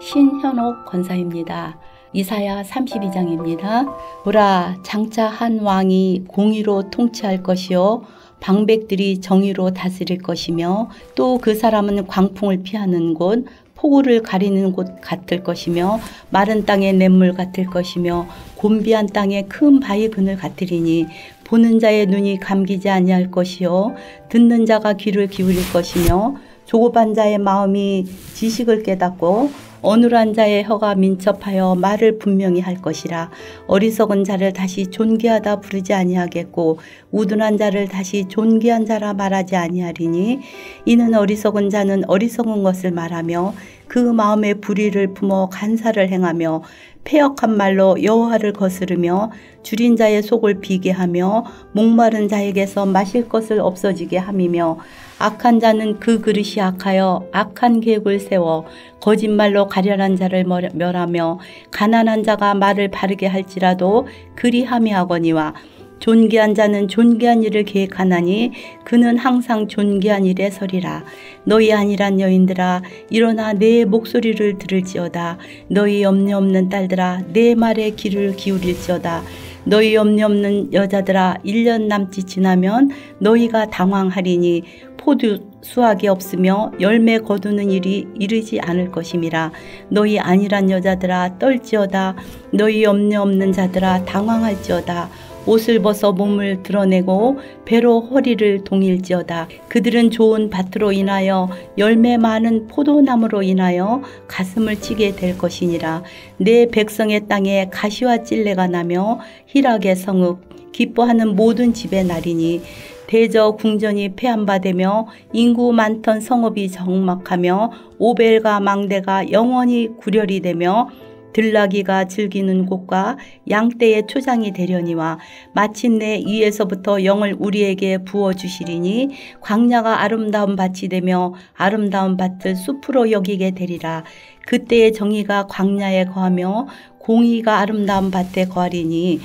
신현옥 권사입니다. 이사야 32장입니다. 보라, 장차 한 왕이 공의로 통치할 것이요 방백들이 정의로 다스릴 것이며 또 그 사람은 광풍을 피하는 곳, 폭우를 가리는 곳 같을 것이며 마른 땅의 냇물 같을 것이며 곤비한 땅의 큰 바위 그늘 같으리니 보는 자의 눈이 감기지 아니할 것이요 듣는 자가 귀를 기울일 것이며 조급한 자의 마음이 지식을 깨닫고 어눌한 자의 혀가 민첩하여 말을 분명히 할 것이라. 어리석은 자를 다시 존귀하다 부르지 아니하겠고 우둔한 자를 다시 존귀한 자라 말하지 아니하리니 이는 어리석은 자는 어리석은 것을 말하며 그 마음에 불의를 품어 간사를 행하며 패역한 말로 여호와를 거스르며 줄인 자의 속을 비게 하며 목마른 자에게서 마실 것을 없어지게 함이며 악한 자는 그 그릇이 악하여 악한 계획을 세워 거짓말로 가련한 자를 멸하며 가난한 자가 말을 바르게 할지라도 그리 함이하거니와 존귀한 자는 존귀한 일을 계획하나니 그는 항상 존귀한 일에 서리라. 너희 안일한 여인들아 일어나 내 목소리를 들을지어다. 너희 염려 없는 딸들아 내 말에 귀를 기울일지어다. 너희 염려 없는 여자들아 1년 남짓 지나면 너희가 당황하리니 포도 수확이 없으며 열매 거두는 일이 이르지 않을 것임이라. 너희 안일한 여자들아 떨지어다. 너희 염려 없는 자들아 당황할지어다. 옷을 벗어 몸을 드러내고 배로 허리를 동일지어다. 그들은 좋은 밭으로 인하여 열매 많은 포도나무로 인하여 가슴을 치게 될 것이니라. 내 백성의 땅에 가시와 찔레가 나며 희락의 성읍 기뻐하는 모든 집의 날이니 대저 궁전이 폐함바되며 인구 많던 성읍이 적막하며 오벨과 망대가 영원히 구렬이 되며 들나귀가 즐기는 곳과 양떼의 초장이 되려니와 마침내 위에서부터 영을 우리에게 부어주시리니 광야가 아름다운 밭이 되며 아름다운 밭을 숲으로 여기게 되리라. 그때의 정의가 광야에 거하며 공의가 아름다운 밭에 거하리니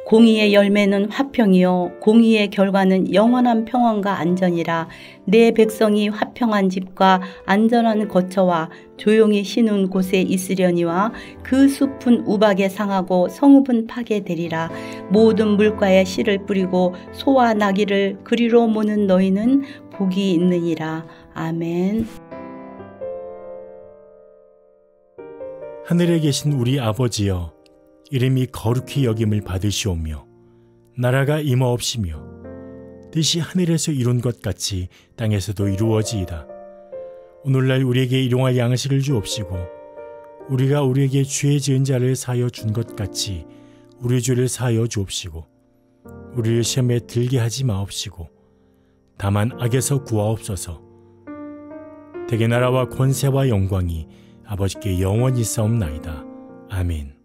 공의의 열매는 화평이요 공의의 결과는 영원한 평안과 안전이라. 내 백성이 화평한 집과 안전한 거처와 조용히 쉬는 곳에 있으려니와 그 숲은 우박에 상하고 성읍은 파괴되리라. 모든 물가에 씨를 뿌리고 소와 나귀를 그리로 모는 너희는 복이 있느니라. 아멘. 하늘에 계신 우리 아버지여, 이름이 거룩히 여김을 받으시오며 나라가 임하옵시며 뜻이 하늘에서 이룬 것 같이 땅에서도 이루어지이다. 오늘날 우리에게 일용할 양식을 주옵시고 우리가 우리에게 죄 지은 자를 사하여 준 것 같이 우리 죄를 사하여 주옵시고 우리를 시험에 들게 하지 마옵시고 다만 악에서 구하옵소서. 대개 나라와 권세와 영광이 아버지께 영원히 싸움나이다. 아멘.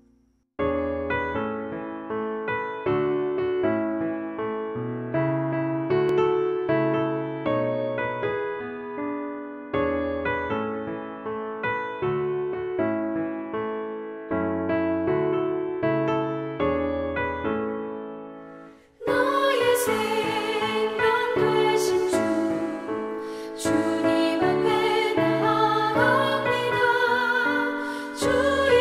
주님 앞에 나아갑니다. 주의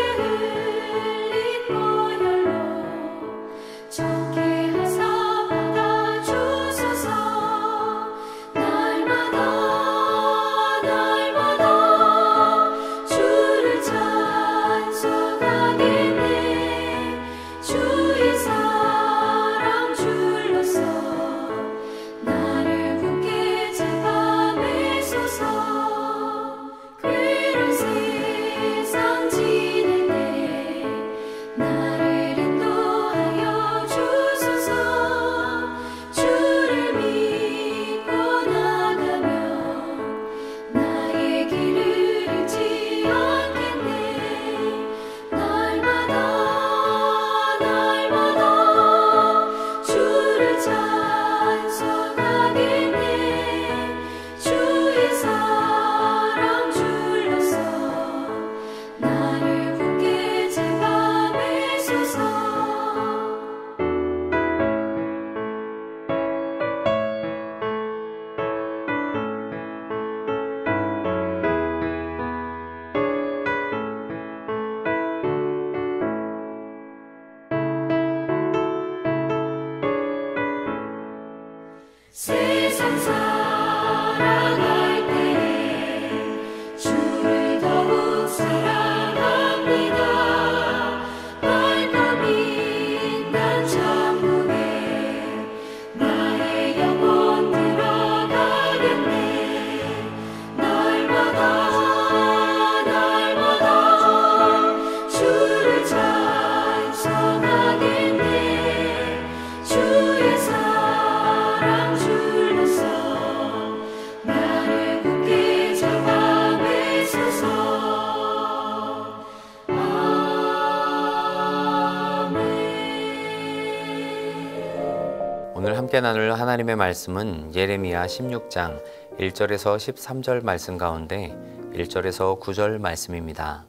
함께 나눌 하나님의 말씀은 예레미야 16장 1절에서 13절 말씀 가운데 1절에서 9절 말씀입니다.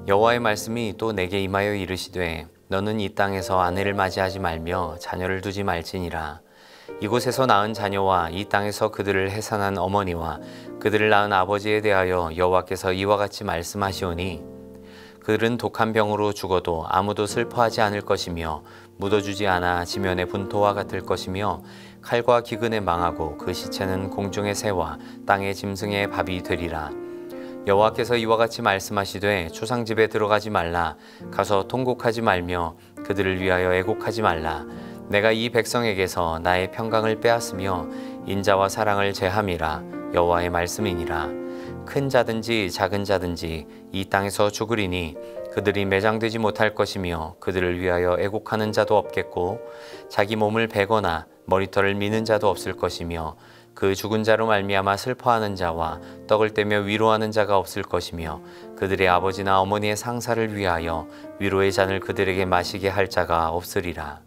여호와의 말씀이 또 내게 임하여 이르시되 너는 이 땅에서 아내를 맞이하지 말며 자녀를 두지 말지니라. 이곳에서 낳은 자녀와 이 땅에서 그들을 해산한 어머니와 그들을 낳은 아버지에 대하여 여호와께서 이와 같이 말씀하시오니 그들은 독한 병으로 죽어도 아무도 슬퍼하지 않을 것이며 묻어주지 않아 지면의 분토와 같을 것이며 칼과 기근에 망하고 그 시체는 공중의 새와 땅의 짐승의 밥이 되리라. 여호와께서 이와 같이 말씀하시되 초상집에 들어가지 말라. 가서 통곡하지 말며 그들을 위하여 애곡하지 말라. 내가 이 백성에게서 나의 평강을 빼앗으며 인자와 사랑을 제함이라. 여호와의 말씀이니라. 큰 자든지 작은 자든지 이 땅에서 죽으리니 그들이 매장되지 못할 것이며 그들을 위하여 애곡하는 자도 없겠고 자기 몸을 베거나 머리털을 미는 자도 없을 것이며 그 죽은 자로 말미암아 슬퍼하는 자와 떡을 떼며 위로하는 자가 없을 것이며 그들의 아버지나 어머니의 상사를 위하여 위로의 잔을 그들에게 마시게 할 자가 없으리라.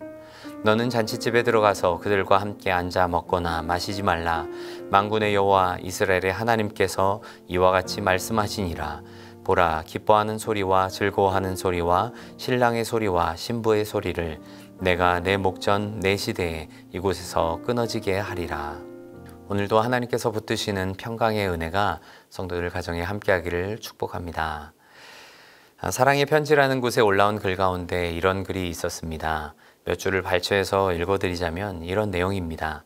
너는 잔치집에 들어가서 그들과 함께 앉아 먹거나 마시지 말라. 만군의 여호와 이스라엘의 하나님께서 이와 같이 말씀하시니라. 보라, 기뻐하는 소리와 즐거워하는 소리와 신랑의 소리와 신부의 소리를 내가 내 목전 내 시대에 이곳에서 끊어지게 하리라. 오늘도 하나님께서 붙드시는 평강의 은혜가 성도들 가정에 함께하기를 축복합니다. 사랑의 편지라는 곳에 올라온 글 가운데 이런 글이 있었습니다. 몇 줄을 발췌해서 읽어드리자면 이런 내용입니다.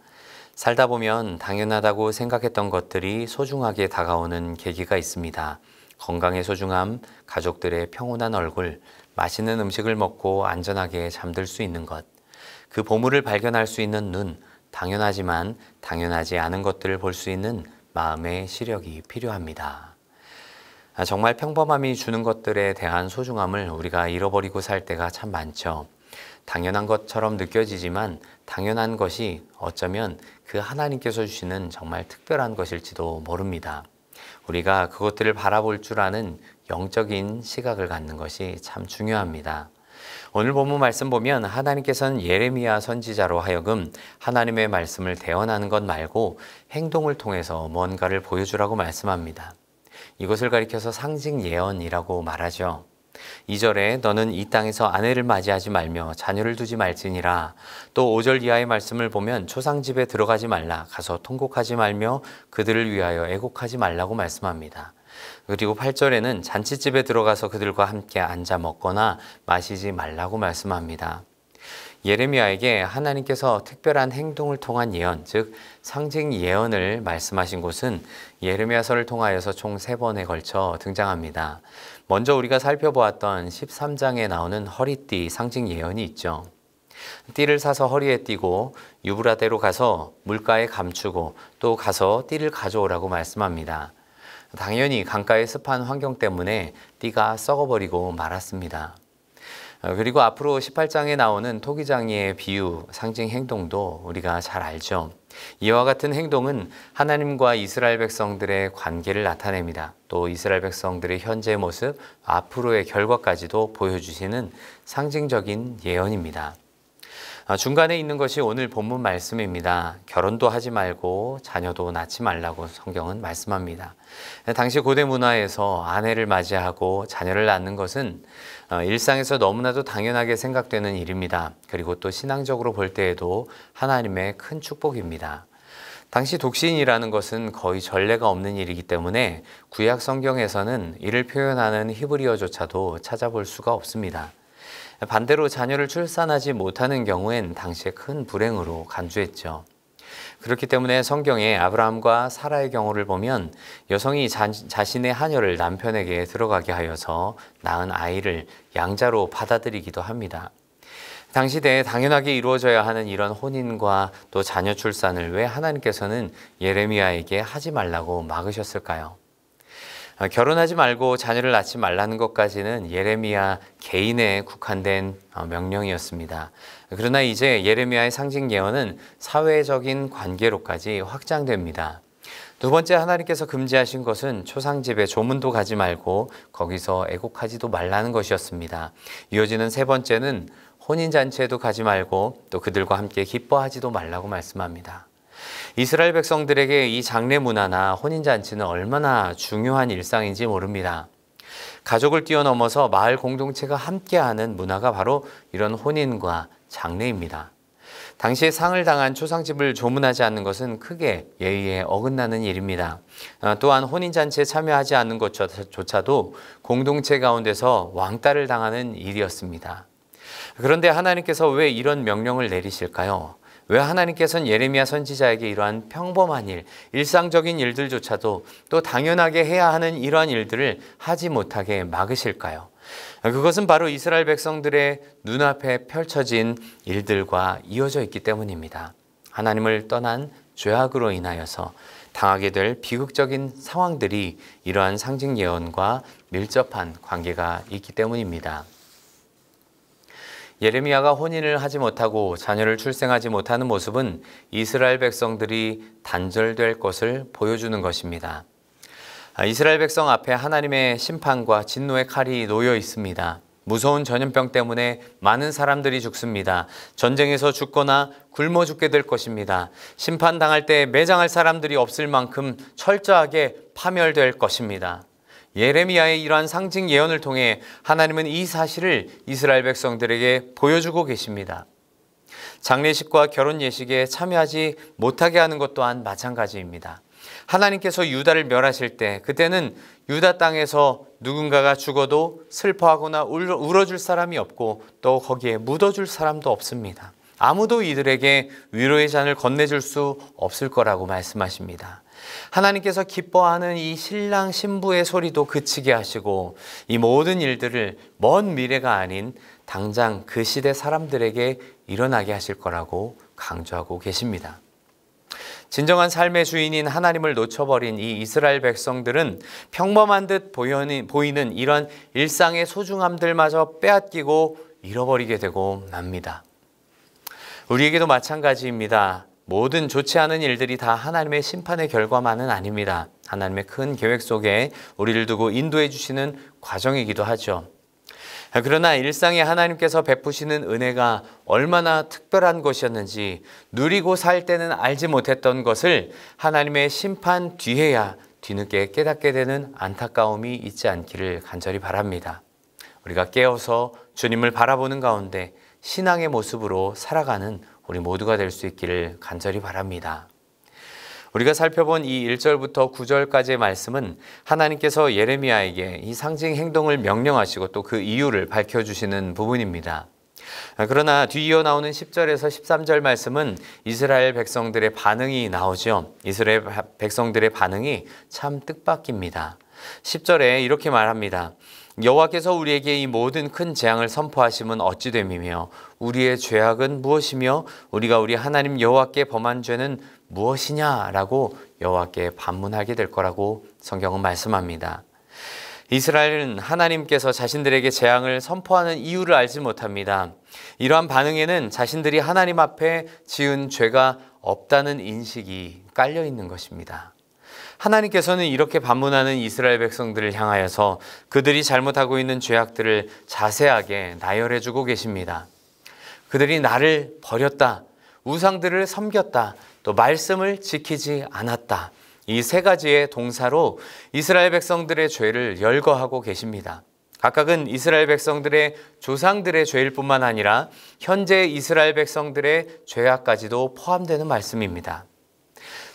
살다 보면 당연하다고 생각했던 것들이 소중하게 다가오는 계기가 있습니다. 건강의 소중함, 가족들의 평온한 얼굴, 맛있는 음식을 먹고 안전하게 잠들 수 있는 것, 그 보물을 발견할 수 있는 눈, 당연하지만 당연하지 않은 것들을 볼 수 있는 마음의 시력이 필요합니다. 정말 평범함이 주는 것들에 대한 소중함을 우리가 잃어버리고 살 때가 참 많죠. 당연한 것처럼 느껴지지만 당연한 것이 어쩌면 그 하나님께서 주시는 정말 특별한 것일지도 모릅니다. 우리가 그것들을 바라볼 줄 아는 영적인 시각을 갖는 것이 참 중요합니다. 오늘 본문 말씀 보면 하나님께서는 예레미야 선지자로 하여금 하나님의 말씀을 대언하는 것 말고 행동을 통해서 뭔가를 보여주라고 말씀합니다. 이것을 가리켜서 상징 예언이라고 말하죠. 2절에 너는 이 땅에서 아내를 맞이하지 말며 자녀를 두지 말지니라. 또 5절 이하의 말씀을 보면 초상집에 들어가지 말라. 가서 통곡하지 말며 그들을 위하여 애곡하지 말라고 말씀합니다. 그리고 8절에는 잔치집에 들어가서 그들과 함께 앉아 먹거나 마시지 말라고 말씀합니다. 예레미야에게 하나님께서 특별한 행동을 통한 예언, 즉 상징 예언을 말씀하신 곳은 예레미야서를 통하여서 총 3번에 걸쳐 등장합니다. 먼저 우리가 살펴보았던 13장에 나오는 허리띠 상징 예언이 있죠. 띠를 사서 허리에 띠고 유브라데로 가서 물가에 감추고 또 가서 띠를 가져오라고 말씀합니다. 당연히 강가의 습한 환경 때문에 띠가 썩어버리고 말았습니다. 그리고 앞으로 18장에 나오는 토기장이의 비유, 상징 행동도 우리가 잘 알죠. 이와 같은 행동은 하나님과 이스라엘 백성들의 관계를 나타냅니다. 또 이스라엘 백성들의 현재 모습, 앞으로의 결과까지도 보여주시는 상징적인 예언입니다. 중간에 있는 것이 오늘 본문 말씀입니다. 결혼도 하지 말고 자녀도 낳지 말라고 성경은 말씀합니다. 당시 고대 문화에서 아내를 맞이하고 자녀를 낳는 것은 일상에서 너무나도 당연하게 생각되는 일입니다. 그리고 또 신앙적으로 볼 때에도 하나님의 큰 축복입니다. 당시 독신이라는 것은 거의 전례가 없는 일이기 때문에 구약 성경에서는 이를 표현하는 히브리어조차도 찾아볼 수가 없습니다. 반대로 자녀를 출산하지 못하는 경우엔 당시에 큰 불행으로 간주했죠. 그렇기 때문에 성경에 아브라함과 사라의 경우를 보면 여성이 자신의 하녀를 남편에게 들어가게 하여서 낳은 아이를 양자로 받아들이기도 합니다. 당시대에 당연하게 이루어져야 하는 이런 혼인과 또 자녀 출산을 왜 하나님께서는 예레미야에게 하지 말라고 막으셨을까요? 결혼하지 말고 자녀를 낳지 말라는 것까지는 예레미야 개인에 국한된 명령이었습니다. 그러나 이제 예레미야의 상징 예언은 사회적인 관계로까지 확장됩니다. 두 번째 하나님께서 금지하신 것은 초상집에 조문도 가지 말고 거기서 애곡하지도 말라는 것이었습니다. 이어지는 세 번째는 혼인잔치에도 가지 말고 또 그들과 함께 기뻐하지도 말라고 말씀합니다. 이스라엘 백성들에게 이 장례 문화나 혼인잔치는 얼마나 중요한 일상인지 모릅니다. 가족을 뛰어넘어서 마을 공동체가 함께하는 문화가 바로 이런 혼인과 장례입니다. 당시에 상을 당한 초상집을 조문하지 않는 것은 크게 예의에 어긋나는 일입니다. 또한 혼인잔치에 참여하지 않는 것조차도 공동체 가운데서 왕따를 당하는 일이었습니다. 그런데 하나님께서 왜 이런 명령을 내리실까요? 왜 하나님께서는 예레미야 선지자에게 이러한 평범한 일, 일상적인 일들조차도 또 당연하게 해야 하는 이러한 일들을 하지 못하게 막으실까요? 그것은 바로 이스라엘 백성들의 눈앞에 펼쳐진 일들과 이어져 있기 때문입니다. 하나님을 떠난 죄악으로 인하여서 당하게 될 비극적인 상황들이 이러한 상징 예언과 밀접한 관계가 있기 때문입니다. 예레미야가 혼인을 하지 못하고 자녀를 출생하지 못하는 모습은 이스라엘 백성들이 단절될 것을 보여주는 것입니다. 이스라엘 백성 앞에 하나님의 심판과 진노의 칼이 놓여 있습니다. 무서운 전염병 때문에 많은 사람들이 죽습니다. 전쟁에서 죽거나 굶어 죽게 될 것입니다. 심판당할 때 매장할 사람들이 없을 만큼 철저하게 파멸될 것입니다. 예레미야의 이러한 상징 예언을 통해 하나님은 이 사실을 이스라엘 백성들에게 보여주고 계십니다. 장례식과 결혼 예식에 참여하지 못하게 하는 것 또한 마찬가지입니다. 하나님께서 유다를 멸하실 때 그때는 유다 땅에서 누군가가 죽어도 슬퍼하거나 울어줄 사람이 없고 또 거기에 묻어줄 사람도 없습니다. 아무도 이들에게 위로의 잔을 건네줄 수 없을 거라고 말씀하십니다. 하나님께서 기뻐하는 이 신랑 신부의 소리도 그치게 하시고 이 모든 일들을 먼 미래가 아닌 당장 그 시대 사람들에게 일어나게 하실 거라고 강조하고 계십니다. 진정한 삶의 주인인 하나님을 놓쳐버린 이 이스라엘 백성들은 평범한 듯 보이는 이런 일상의 소중함들마저 빼앗기고 잃어버리게 되고 맙니다. 우리에게도 마찬가지입니다. 모든 좋지 않은 일들이 다 하나님의 심판의 결과만은 아닙니다. 하나님의 큰 계획 속에 우리를 두고 인도해 주시는 과정이기도 하죠. 그러나 일상에 하나님께서 베푸시는 은혜가 얼마나 특별한 것이었는지 누리고 살 때는 알지 못했던 것을 하나님의 심판 뒤에야 뒤늦게 깨닫게 되는 안타까움이 있지 않기를 간절히 바랍니다. 우리가 깨어서 주님을 바라보는 가운데 신앙의 모습으로 살아가는 우리 모두가 될 수 있기를 간절히 바랍니다. 우리가 살펴본 이 1절부터 9절까지의 말씀은 하나님께서 예레미야에게 이 상징 행동을 명령하시고 또 그 이유를 밝혀주시는 부분입니다. 그러나 뒤이어 나오는 10절에서 13절 말씀은 이스라엘 백성들의 반응이 나오죠. 이스라엘 백성들의 반응이 참 뜻밖입니다. 10절에 이렇게 말합니다. 여호와께서 우리에게 이 모든 큰 재앙을 선포하심은 어찌 됨이며 우리의 죄악은 무엇이며 우리가 우리 하나님 여호와께 범한 죄는 무엇이냐라고 여호와께 반문하게 될 거라고 성경은 말씀합니다. 이스라엘은 하나님께서 자신들에게 재앙을 선포하는 이유를 알지 못합니다. 이러한 반응에는 자신들이 하나님 앞에 지은 죄가 없다는 인식이 깔려 있는 것입니다. 하나님께서는 이렇게 반문하는 이스라엘 백성들을 향하여서 그들이 잘못하고 있는 죄악들을 자세하게 나열해주고 계십니다. 그들이 나를 버렸다, 우상들을 섬겼다, 또 말씀을 지키지 않았다. 이 세 가지의 동사로 이스라엘 백성들의 죄를 열거하고 계십니다. 각각은 이스라엘 백성들의 조상들의 죄일 뿐만 아니라 현재 이스라엘 백성들의 죄악까지도 포함되는 말씀입니다.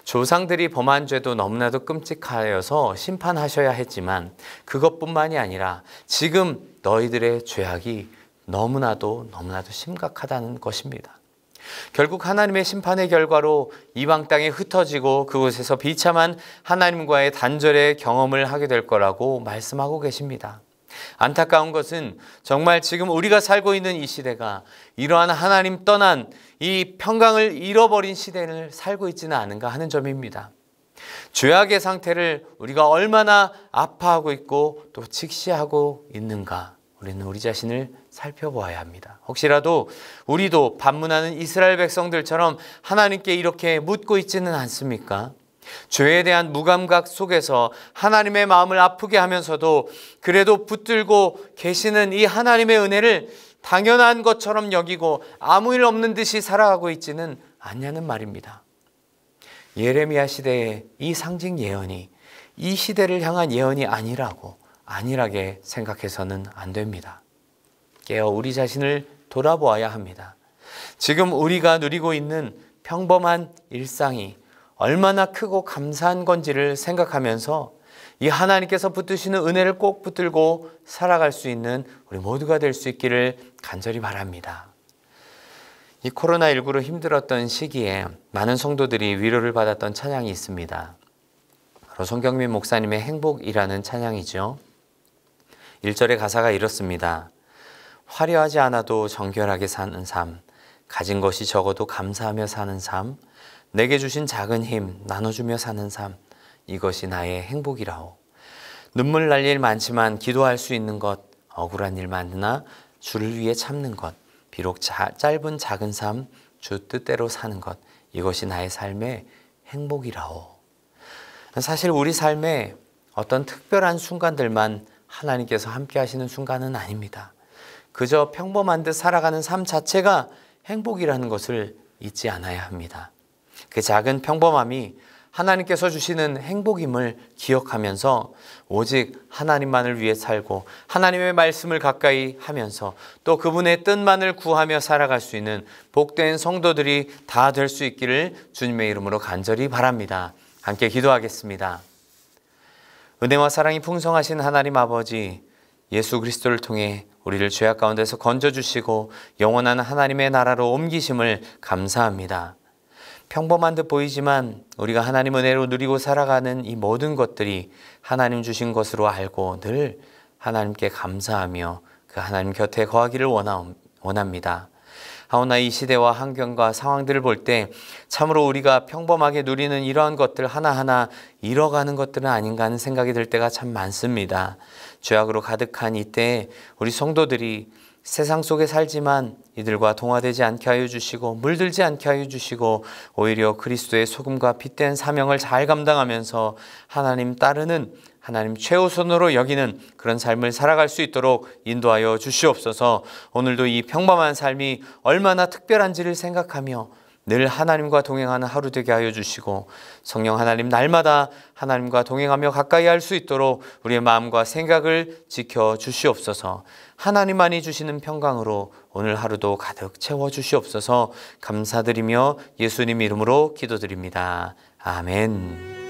조상들이 범한 죄도 너무나도 끔찍하여서 심판하셔야 했지만 그것뿐만이 아니라 지금 너희들의 죄악이 너무나도 심각하다는 것입니다. 결국 하나님의 심판의 결과로 이방 땅에 흩어지고 그곳에서 비참한 하나님과의 단절의 경험을 하게 될 거라고 말씀하고 계십니다. 안타까운 것은 정말 지금 우리가 살고 있는 이 시대가 이러한 하나님 떠난 이 평강을 잃어버린 시대를 살고 있지는 않은가 하는 점입니다. 죄악의 상태를 우리가 얼마나 아파하고 있고 또 직시하고 있는가 우리는 우리 자신을 살펴보아야 합니다. 혹시라도 우리도 반문하는 이스라엘 백성들처럼 하나님께 이렇게 묻고 있지는 않습니까? 죄에 대한 무감각 속에서 하나님의 마음을 아프게 하면서도 그래도 붙들고 계시는 이 하나님의 은혜를 당연한 것처럼 여기고 아무 일 없는 듯이 살아가고 있지는 않냐는 말입니다. 예레미야 시대의 이 상징 예언이 이 시대를 향한 예언이 아니라고 안일하게 생각해서는 안 됩니다. 깨어 우리 자신을 돌아보아야 합니다. 지금 우리가 누리고 있는 평범한 일상이 얼마나 크고 감사한 건지를 생각하면서 이 하나님께서 붙드시는 은혜를 꼭 붙들고 살아갈 수 있는 우리 모두가 될 수 있기를 간절히 바랍니다. 이 코로나19로 힘들었던 시기에 많은 성도들이 위로를 받았던 찬양이 있습니다. 바로 손경민 목사님의 행복이라는 찬양이죠. 1절의 가사가 이렇습니다. 화려하지 않아도 정결하게 사는 삶, 가진 것이 적어도 감사하며 사는 삶, 내게 주신 작은 힘 나눠주며 사는 삶, 이것이 나의 행복이라오. 눈물 날 일 많지만 기도할 수 있는 것, 억울한 일 많으나 주를 위해 참는 것, 비록 짧은 작은 삶, 주 뜻대로 사는 것, 이것이 나의 삶의 행복이라오. 사실 우리 삶에 어떤 특별한 순간들만 하나님께서 함께 하시는 순간은 아닙니다. 그저 평범한 듯 살아가는 삶 자체가 행복이라는 것을 잊지 않아야 합니다. 그 작은 평범함이 하나님께서 주시는 행복임을 기억하면서 오직 하나님만을 위해 살고 하나님의 말씀을 가까이 하면서 또 그분의 뜻만을 구하며 살아갈 수 있는 복된 성도들이 다 될 수 있기를 주님의 이름으로 간절히 바랍니다. 함께 기도하겠습니다. 은혜와 사랑이 풍성하신 하나님 아버지, 예수 그리스도를 통해 우리를 죄악 가운데서 건져주시고 영원한 하나님의 나라로 옮기심을 감사합니다. 평범한 듯 보이지만 우리가 하나님 은혜로 누리고 살아가는 이 모든 것들이 하나님 주신 것으로 알고 늘 하나님께 감사하며 그 하나님 곁에 거하기를 원합니다. 하오나 이 시대와 환경과 상황들을 볼 때 참으로 우리가 평범하게 누리는 이러한 것들 하나하나 잃어가는 것들은 아닌가 하는 생각이 들 때가 참 많습니다. 죄악으로 가득한 이때에 우리 성도들이 세상 속에 살지만 이들과 동화되지 않게 하여 주시고 물들지 않게 하여 주시고 오히려 그리스도의 소금과 빛된 사명을 잘 감당하면서 하나님 따르는 하나님 최우선으로 여기는 그런 삶을 살아갈 수 있도록 인도하여 주시옵소서. 오늘도 이 평범한 삶이 얼마나 특별한지를 생각하며 늘 하나님과 동행하는 하루 되게 하여 주시고 성령 하나님 날마다 하나님과 동행하며 가까이 할 수 있도록 우리의 마음과 생각을 지켜 주시옵소서. 하나님만이 주시는 평강으로 오늘 하루도 가득 채워 주시옵소서. 감사드리며 예수님 이름으로 기도드립니다. 아멘.